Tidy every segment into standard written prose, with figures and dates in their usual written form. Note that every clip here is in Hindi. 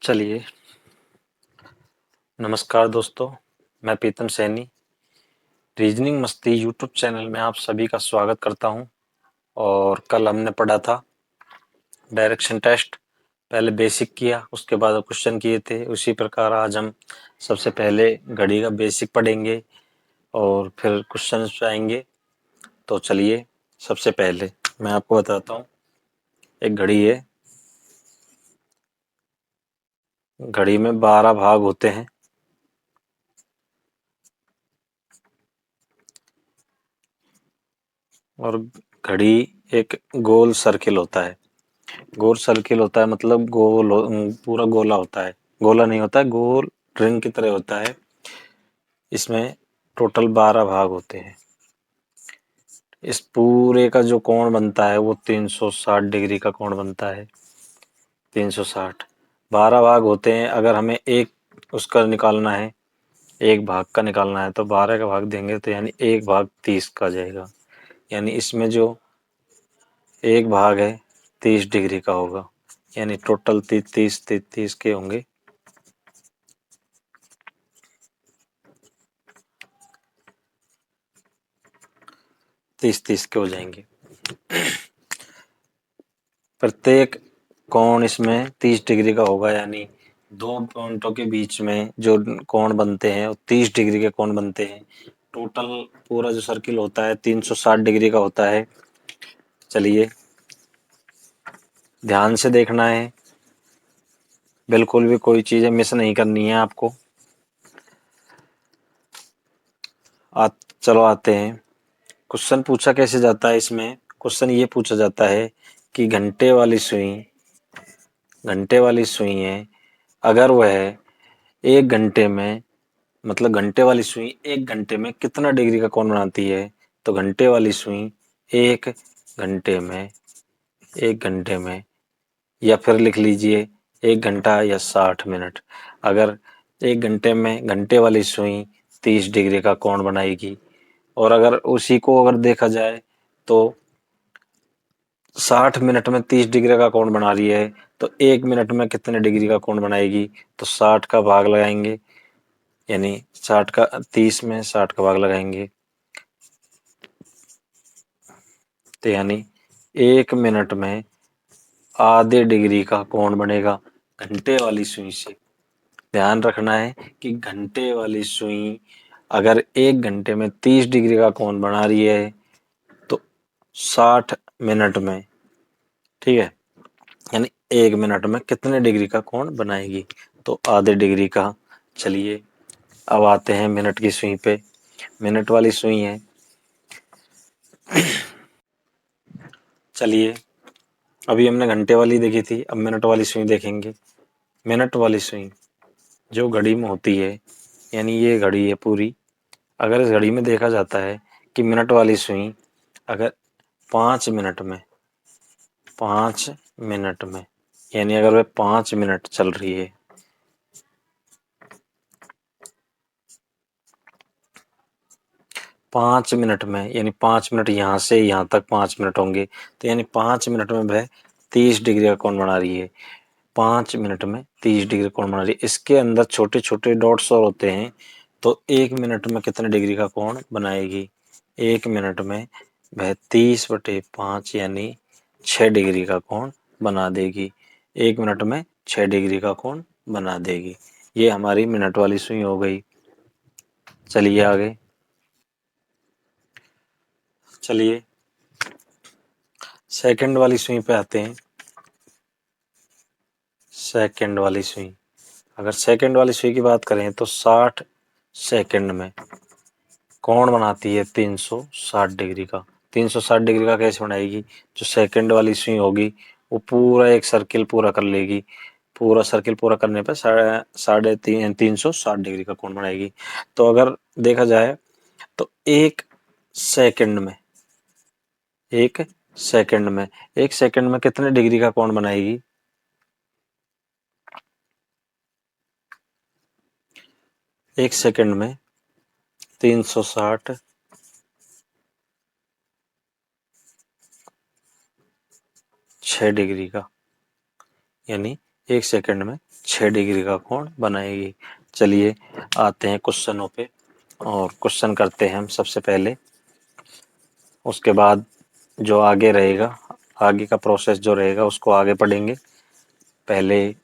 चलिए, नमस्कार दोस्तों। मैं प्रीतम सैनी रीजनिंग मस्ती यूट्यूब चैनल में आप सभी का स्वागत करता हूं। और कल हमने पढ़ा था डायरेक्शन टेस्ट। पहले बेसिक किया, उसके बाद क्वेश्चन किए थे। उसी प्रकार आज हम सबसे पहले घड़ी का बेसिक पढ़ेंगे और फिर क्वेश्चन आएंगे। तो चलिए, सबसे पहले मैं आपको बताता हूँ। एक घड़ी है, घड़ी में 12 भाग होते हैं और घड़ी एक गोल सर्किल होता है। गोल सर्किल होता है मतलब पूरा गोला होता है। गोला नहीं होता है, गोल रिंग की तरह होता है। इसमें टोटल 12 भाग होते हैं। इस पूरे का जो कोण बनता है वो 360 डिग्री का कोण बनता है। 360 12 भाग होते हैं। अगर हमें एक उसका निकालना है, एक भाग का निकालना है, तो 12 का भाग देंगे तो यानी एक भाग 30 का जाएगा। यानी इसमें जो एक भाग है 30 डिग्री का होगा। यानी टोटल 30 के होंगे। 30 के हो जाएंगे। प्रत्येक कोण इसमें 30 डिग्री का होगा। यानी दो पॉइंटों के बीच में जो कोण बनते हैं वो 30 डिग्री के कोण बनते हैं। टोटल पूरा जो सर्किल होता है 360 डिग्री का होता है। चलिए, ध्यान से देखना है, बिल्कुल भी कोई चीजें मिस नहीं करनी है आपको। चलो आते हैं। क्वेश्चन पूछा कैसे जाता है इसमें। क्वेश्चन ये पूछा जाता है कि घंटे वाली सुई है। अगर वह एक घंटे में, मतलब घंटे वाली सुई एक घंटे में कितना डिग्री का कोण बनाती है। तो घंटे वाली सुई एक घंटे में या फिर लिख लीजिए 1 घंटा या 60 मिनट। अगर एक घंटे में घंटे वाली सुई 30 डिग्री का कोण बनाएगी, और अगर उसी को अगर देखा जाए तो 60 मिनट में 30 डिग्री का कोण बना रही है, तो 1 मिनट में कितने डिग्री का कोण बनाएगी। तो 60 का भाग लगाएंगे, यानी 30 में 60 का भाग लगाएंगे तो यानी 1 मिनट में आधे डिग्री का कोण बनेगा घंटे वाली सुई से। ध्यान रखना है कि घंटे वाली सुई अगर 1 घंटे में 30 डिग्री का कोण बना रही है तो 60 मिनट में, ठीक है, यानी 1 मिनट में कितने डिग्री का कोण बनाएगी। तो आधे डिग्री का। चलिए, अब आते हैं मिनट की सुई पे। मिनट वाली सुई है। चलिए, अभी हमने घंटे वाली देखी थी, अब मिनट वाली सुई देखेंगे। मिनट वाली सुई जो घड़ी में होती है, यानी ये घड़ी है पूरी। अगर इस घड़ी में देखा जाता है कि मिनट वाली सुई अगर 5 मिनट में यानी अगर वह 5 मिनट चल रही है, 5 मिनट में, यानी 5 मिनट यहाँ से यहाँ तक 5 मिनट होंगे, तो यानी 5 मिनट में वह 30 डिग्री का कोण बना रही है। 5 मिनट में 30 डिग्री कोण बना रही है। इसके अंदर छोटे छोटे डॉट्स और होते हैं। तो 1 मिनट में कितने डिग्री का कोण बनाएगी। 1 मिनट में वह 30/5 यानी 6 डिग्री का कोण बना देगी। 1 मिनट में 6 डिग्री का कोण बना देगी। ये हमारी मिनट वाली सुई हो गई। चलिए आगे। चलिए, सेकंड वाली सुई पे आते हैं। सेकंड वाली सुई, अगर सेकंड वाली सुई की बात करें तो 60 सेकंड में कोण बनाती है 360 डिग्री का। 360 डिग्री का कैसे बनाएगी। जो सेकंड वाली सुई होगी वो पूरा एक सर्किल पूरा कर लेगी। पूरा सर्किल पूरा करने पर 360 डिग्री का कोण बनाएगी। तो अगर देखा जाए तो सेकंड में एक एक सेकंड में कितने डिग्री का कोण बनाएगी। एक सेकंड में 360 6 डिग्री का, यानी 1 सेकंड में 6 डिग्री का कोण बनाएगी। चलिए आते हैं क्वेश्चनों पे और क्वेश्चन करते हैं हम सबसे पहले। उसके बाद जो आगे रहेगा, आगे का प्रोसेस जो रहेगा उसको आगे पढ़ेंगे। पहले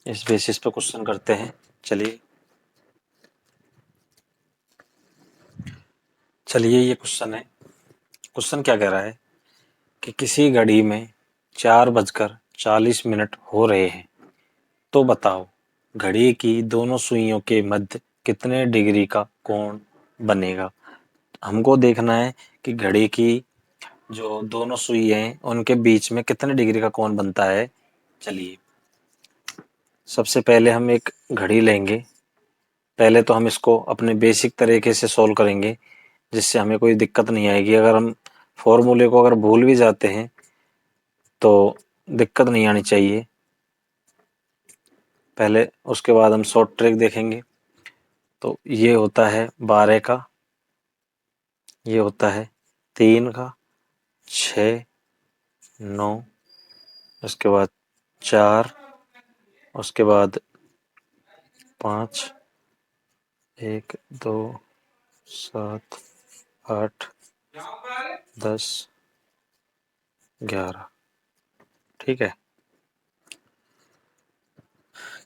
इस बेसिस पे क्वेश्चन करते हैं। चलिए ये क्वेश्चन है। क्वेश्चन क्या कह रहा है कि किसी घड़ी में 4:40 हो रहे हैं, तो बताओ घड़ी की दोनों सुइयों के मध्य कितने डिग्री का कोण बनेगा। हमको देखना है कि घड़ी की जो दोनों सुई हैं उनके बीच में कितने डिग्री का कोण बनता है। चलिए सबसे पहले हम एक घड़ी लेंगे। पहले तो हम इसको अपने बेसिक तरीके से सॉल्व करेंगे, जिससे हमें कोई दिक्कत नहीं आएगी। अगर हम फॉर्मूले को अगर भूल भी जाते हैं तो दिक्कत नहीं आनी चाहिए। पहले उसके बाद हम शॉर्ट ट्रिक देखेंगे। तो ये होता है 12 का, ये होता है 3 का, 6, 9, उसके बाद 4, उसके बाद 5, 1, 2, 7, 8, 10, 11। ठीक है।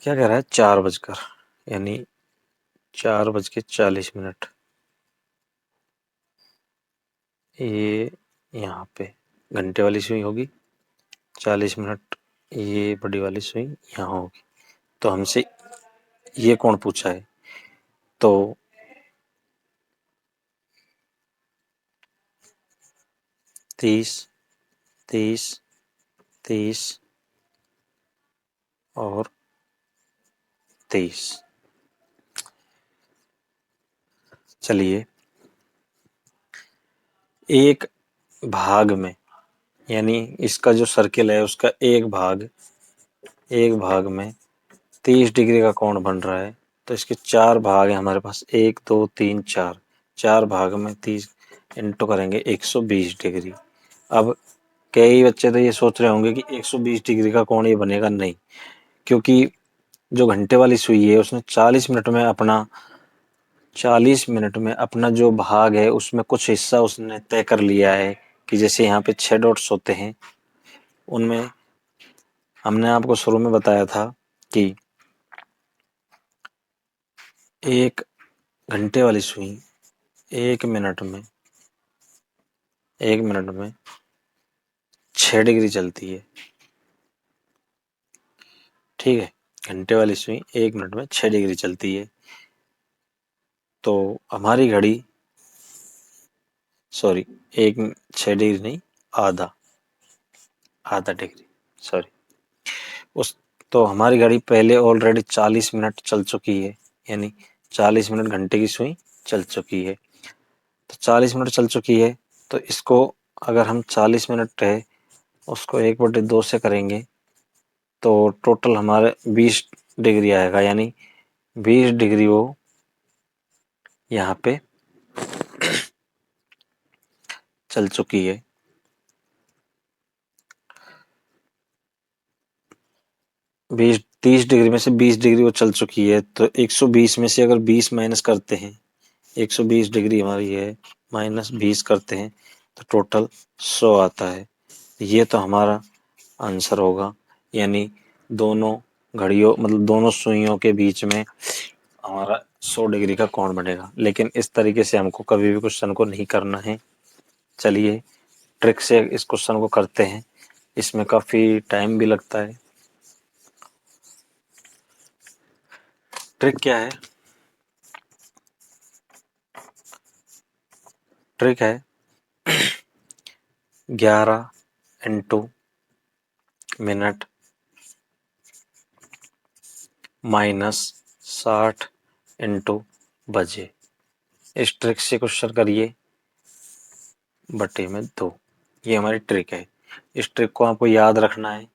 क्या कह रहा है 4 बजकर, यानी 4:40। ये यहाँ पे घंटे वाली सुई होगी, 40 मिनट ये बड़ी वाली सुई यहाँ होगी। तो हमसे ये कौन पूछा है, तो 30, 30, 30 और 23। चलिए एक भाग में, यानी इसका जो सर्किल है उसका एक भाग में 30 डिग्री का कोण बन रहा है। तो इसके 4 भाग हैं हमारे पास, 1, 2, 3, 4। 4 भाग में 30 इंटू करेंगे 120 डिग्री। अब कई बच्चे तो ये सोच रहे होंगे कि 120 डिग्री का कोण ये बनेगा। नहीं, क्योंकि जो घंटे वाली सुई है उसने 40 मिनट में अपना जो भाग है उसमें कुछ हिस्सा उसने तय कर लिया है। कि जैसे यहाँ पे 6 डॉट्स होते हैं, उनमें हमने आपको शुरू में बताया था कि एक घंटे वाली सुई 1 मिनट में 6 डिग्री चलती है। ठीक है, घंटे वाली सुई 1 मिनट में 6 डिग्री चलती है। तो हमारी घड़ी, सॉरी, 6 डिग्री नहीं, आधा डिग्री, सॉरी। उस तो हमारी घड़ी पहले ऑलरेडी 40 मिनट चल चुकी है, यानी 40 मिनट घंटे की सुई चल चुकी है। तो 40 मिनट चल चुकी है, तो इसको अगर हम 40 मिनट है उसको 1/2 से करेंगे तो टोटल हमारे 20 डिग्री आएगा। यानी 20 डिग्री वो यहाँ पे चल चुकी है। 30 डिग्री में से 20 डिग्री वो चल चुकी है। तो 120 में से अगर 20 माइनस करते हैं, 120 डिग्री हमारी है, माइनस 20 करते हैं तो टोटल 100 आता है। ये तो हमारा आंसर होगा। यानी दोनों घड़ियों, मतलब दोनों सुइयों के बीच में हमारा 100 डिग्री का कोण बनेगा। लेकिन इस तरीके से हमको कभी भी क्वेश्चन को नहीं करना है। चलिए ट्रिक से इस क्वेश्चन को करते हैं। इसमें काफी टाइम भी लगता है। ट्रिक क्या है? ट्रिक है 11 इंटू मिनट माइनस 60 इंटू बजे। इस ट्रिक से क्वेश्चन करिए बटे में 2। ये हमारी ट्रिक है। इस ट्रिक को आपको याद रखना है।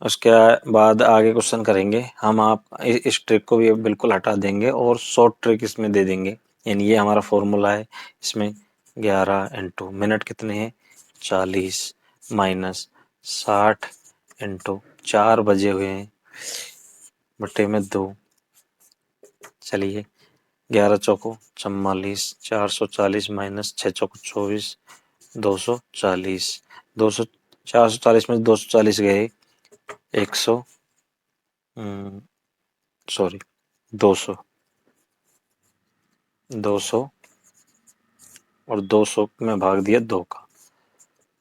उसके बाद आगे क्वेश्चन करेंगे हम। आप इस ट्रिक को भी बिल्कुल हटा देंगे और शॉर्ट ट्रिक इसमें दे देंगे। यानी ये हमारा फॉर्मूला है। इसमें 11 इंटू मिनट कितने हैं 40 माइनस 60 इंटू 4 बजे हुए हैं बटे में 2। चलिए 11 चौको 44, 440 माइनस 6 चौको 24, 240। 440 में 240 गए 100, सॉरी 200, 200 और 200 में भाग दिया 2 का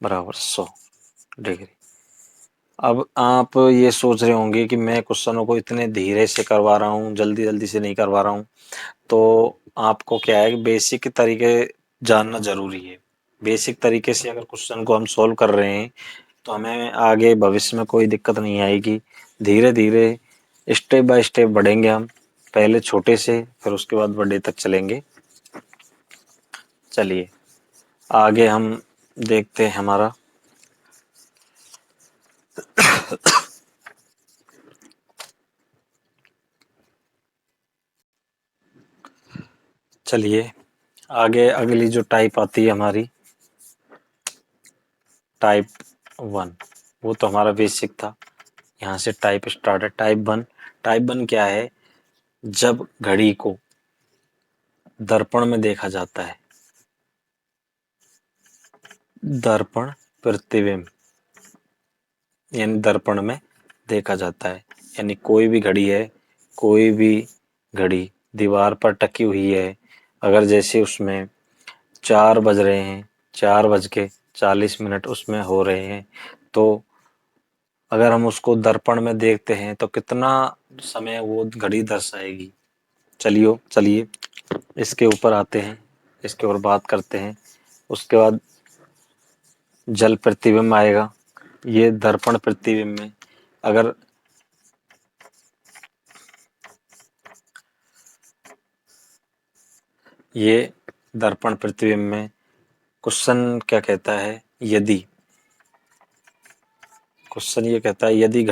बराबर 100 डिग्री। अब आप ये सोच रहे होंगे कि मैं क्वेश्चनों को इतने धीरे से करवा रहा हूँ, जल्दी जल्दी से नहीं करवा रहा हूँ। तो आपको क्या है कि बेसिक तरीके जानना जरूरी है। बेसिक तरीके से अगर क्वेश्चन को हम सॉल्व कर रहे हैं तो हमें आगे भविष्य में कोई दिक्कत नहीं आएगी। धीरे धीरे स्टेप बाय स्टेप बढ़ेंगे हम, पहले छोटे से फिर उसके बाद बड़े तक चलेंगे। चलिए आगे हम देखते हैं हमारा चलिए आगे अगली जो टाइप आती है हमारी टाइप 1, वो तो हमारा बेसिक था। यहाँ से टाइप स्टार्ट है टाइप 1। टाइप 1 क्या है? जब घड़ी को दर्पण में देखा जाता है, दर्पण प्रतिबिंब यानी दर्पण में देखा जाता है, यानी कोई भी घड़ी है, कोई भी घड़ी दीवार पर टकी हुई है, अगर जैसे उसमें 4 बज रहे हैं, 4:40 उसमें हो रहे हैं, तो अगर हम उसको दर्पण में देखते हैं तो कितना समय वो घड़ी दर्शाएगी। चलिए इसके ऊपर आते हैं, इसके ऊपर बात करते हैं। उसके बाद जल प्रतिबिंब आएगा। ये दर्पण प्रतिबिंब में अगर ये दर्पण प्रतिबिंब में क्वेश्चन क्या कहता है? यदि क्वेश्चन ये कहता है यदि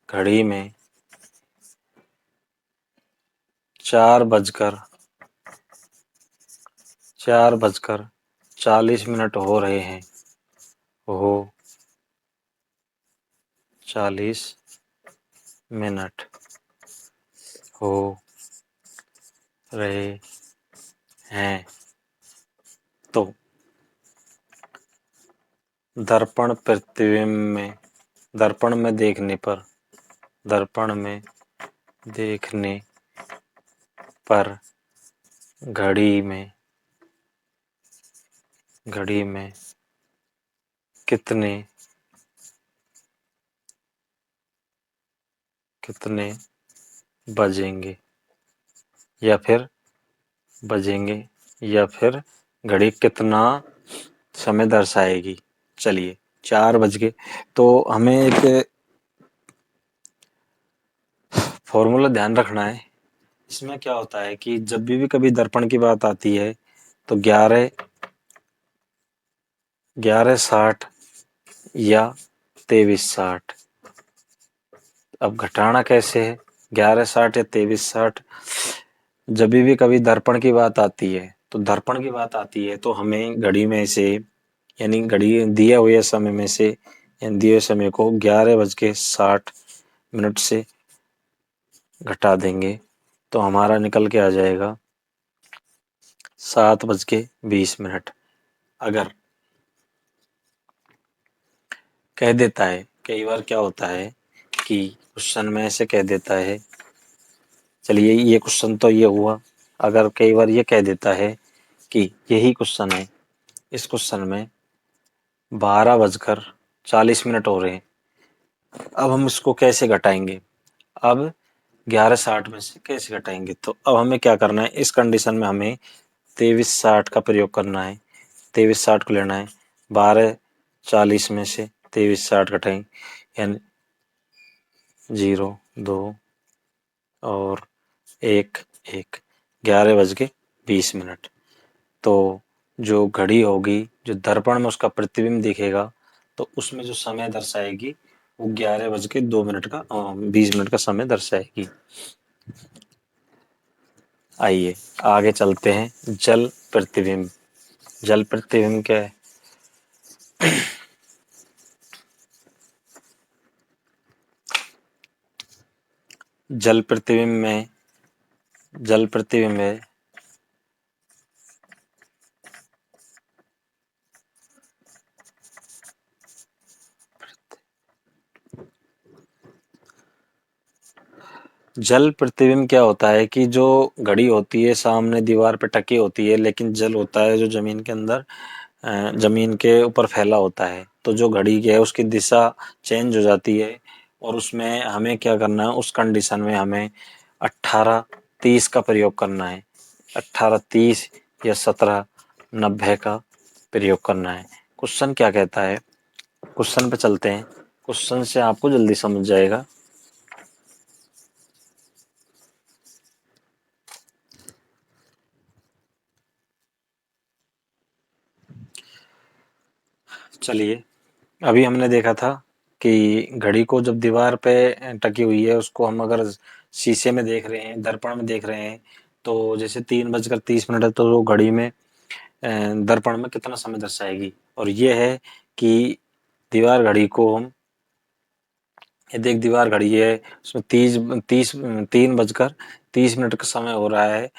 घड़ी में 4 बजकर 40 हो रहे हैं, हो 40 हो रहे हैं, तो दर्पण प्रतिबिंब में दर्पण में देखने पर दर्पण में देखने पर घड़ी में कितने कितने बजेंगे या फिर बजेंगे या फिर घड़ी कितना समय दर्शाएगी। चलिए 4 बज गए तो हमें एक फॉर्मूला ध्यान रखना है। इसमें क्या होता है कि जब भी कभी दर्पण की बात आती है तो 11:60 या 23:60। अब घटाना कैसे है? 11:60 या 23:60 जब भी कभी दर्पण की बात आती है तो दर्पण की बात आती है तो हमें घड़ी में से यानी घड़ी दिए हुए समय में से यानी दिए हुए समय को 11:60 से घटा देंगे तो हमारा निकल के आ जाएगा 7:20। अगर कह देता है, कई बार क्या होता है कि क्वेश्चन में ऐसे कह देता है, चलिए ये क्वेश्चन तो ये हुआ। अगर कई बार ये कह देता है कि यही क्वेश्चन है, इस क्वेश्चन में 12:40 हो रहे हैं, अब हम इसको कैसे घटाएंगे? अब 11:60 में से कैसे घटाएंगे? तो अब हमें क्या करना है? इस कंडीशन में हमें 23:60 का प्रयोग करना है। 23:60 को लेना है, 12:40 में से 23:60 घटाएं यानी 0 2 और 1 1, 11:20। तो जो घड़ी होगी, जो दर्पण में उसका प्रतिबिंब दिखेगा, तो उसमें जो समय दर्शाएगी वो 11:02 का 20 का समय दर्शाएगी। आइए आगे चलते हैं। जल प्रतिबिंब क्या है? जल प्रतिबिंब में जल प्रतिबिंब है जल प्रतिबिंब क्या होता है कि जो घड़ी होती है सामने दीवार पे टकी होती है, लेकिन जल होता है जो जमीन के अंदर जमीन के ऊपर फैला होता है। तो जो घड़ी है उसकी दिशा चेंज हो जाती है और उसमें हमें क्या करना है, उस कंडीशन में हमें 18:30 का प्रयोग करना है। 18:30 या 17:90 का प्रयोग करना है। क्वेश्चन क्या कहता है, क्वेश्चन पे चलते हैं। क्वेश्चन से आपको जल्दी समझ जाएगा। चलिए, अभी हमने देखा था कि घड़ी को जब दीवार पे टकी हुई है, उसको हम अगर शीशे में देख रहे हैं, दर्पण में देख रहे हैं, तो जैसे 3:30 है, तो वो घड़ी में दर्पण में कितना समय दर्शाएगी। और ये है कि दीवार घड़ी को हम, ये देख दीवार घड़ी है, उसमें 3:30 का समय हो रहा है।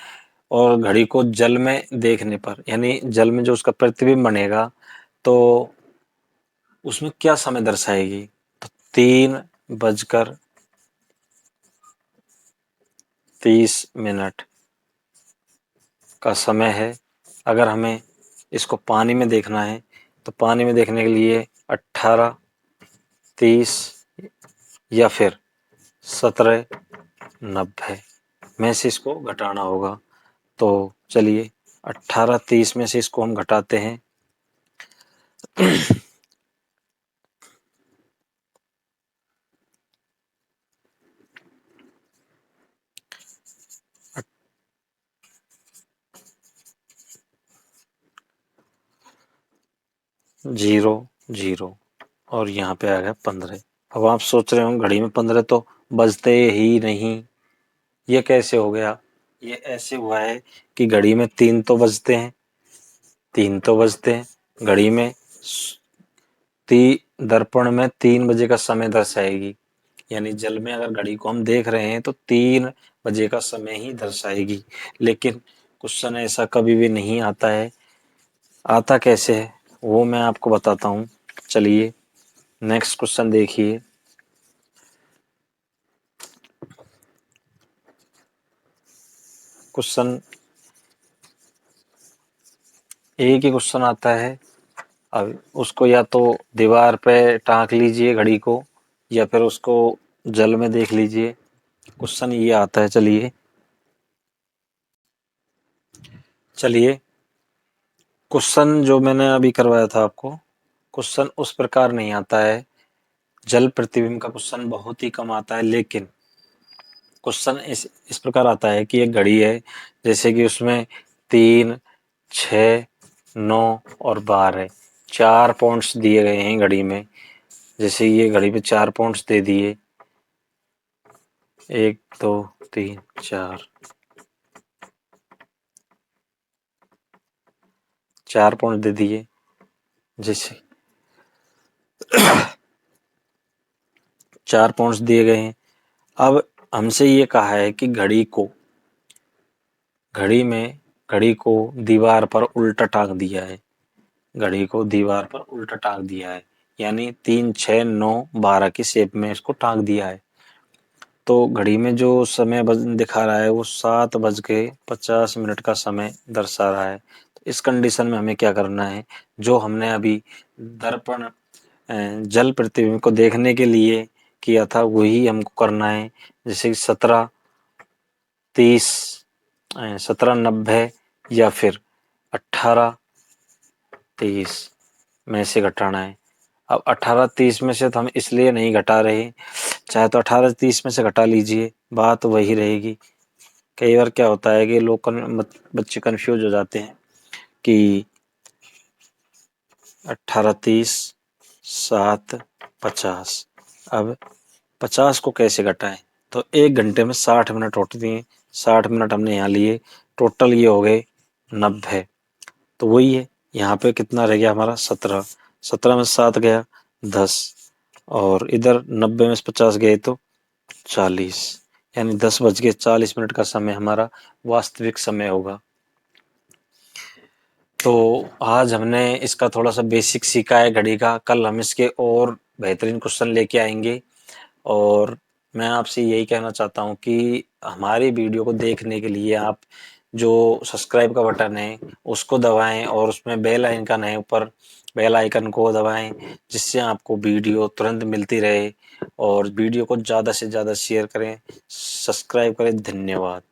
और घड़ी को जल में देखने पर, यानी जल में जो उसका प्रतिबिंब बनेगा, तो उसमें क्या समय दर्शाएगी। तो 3:30 का समय है। अगर हमें इसको पानी में देखना है, तो पानी में देखने के लिए 18:30 या फिर 17:90 में से इसको घटाना होगा। तो चलिए, 18:30 में से इसको हम घटाते हैं। 0 0 और यहाँ पे आ गया 15। अब आप सोच रहे हो घड़ी में 15 तो बजते ही नहीं, ये कैसे हो गया। ये ऐसे हुआ है कि घड़ी में 3 तो बजते हैं, 3 तो बजते हैं घड़ी में। दर्पण में 3 बजे का समय दर्शाएगी, यानी जल में अगर घड़ी को हम देख रहे हैं तो 3 बजे का समय ही दर्शाएगी। लेकिन क्वेश्चन ऐसा कभी भी नहीं आता है। आता कैसे है वो मैं आपको बताता हूँ। चलिए, नेक्स्ट क्वेश्चन देखिए। क्वेश्चन एक ही क्वेश्चन आता है। अब उसको या तो दीवार पे टांक लीजिए घड़ी को, या फिर उसको जल में देख लीजिए। क्वेश्चन ये आता है। चलिए, क्वेश्चन जो मैंने अभी करवाया था आपको, क्वेश्चन उस प्रकार नहीं आता है। जल प्रतिबिंब का क्वेश्चन बहुत ही कम आता है, लेकिन क्वेश्चन इस प्रकार आता है कि एक घड़ी है, जैसे कि उसमें 3, 6, 9 और 12 4 पॉइंट्स दिए गए हैं घड़ी में। जैसे ये घड़ी पे 4 पॉइंट्स दे दिए, 1 2 3 4 पॉइंट दे दिए। जैसे 4 पॉइंट्स दिए गए हैं। अब हमसे ये कहा है कि घड़ी को दीवार पर उल्टा टांग दिया है। घड़ी को दीवार पर उल्टा टांग दिया है, यानी 3, 6, 9, 12 की शेप में इसको टांग दिया है। तो घड़ी में जो समय दिखा रहा है वो 7:50 का समय दर्शा रहा है। तो इस कंडीशन में हमें क्या करना है, जो हमने अभी दर्पण जल प्रतिबिंब को देखने के लिए किया था वही हमको करना है। जैसे 17:30, 17:90 या फिर 18:30 में से घटाना है। अब 18:30 में से तो हम इसलिए नहीं घटा रहे, चाहे तो 18:30 में से घटा लीजिए, बात वही रहेगी। कई बार क्या होता है कि बच्चे कंफ्यूज हो जाते हैं कि 18:30 7:50, अब 50 को कैसे घटाएं। तो 1 घंटे में 60 मिनट होते हैं, 60 मिनट हमने यहाँ लिए, टोटल ये हो गए 90। तो वही है, यहाँ पे कितना रह गया हमारा 17, 17 में 7 गया 10, और इधर 90 में 50 गए तो 40। यानी 10:40 का समय हमारा वास्तविक समय होगा। तो आज हमने इसका थोड़ा सा बेसिक सीखा है घड़ी का। कल हम इसके और बेहतरीन क्वेश्चन लेके आएंगे। और मैं आपसे यही कहना चाहता हूँ कि हमारी वीडियो को देखने के लिए आप जो सब्सक्राइब का बटन है उसको दबाएं और उसमें बेल आइकन है ऊपर, बेल आइकन को दबाएं, जिससे आपको वीडियो तुरंत मिलती रहे। और वीडियो को ज़्यादा से ज़्यादा शेयर करें, सब्सक्राइब करें। धन्यवाद।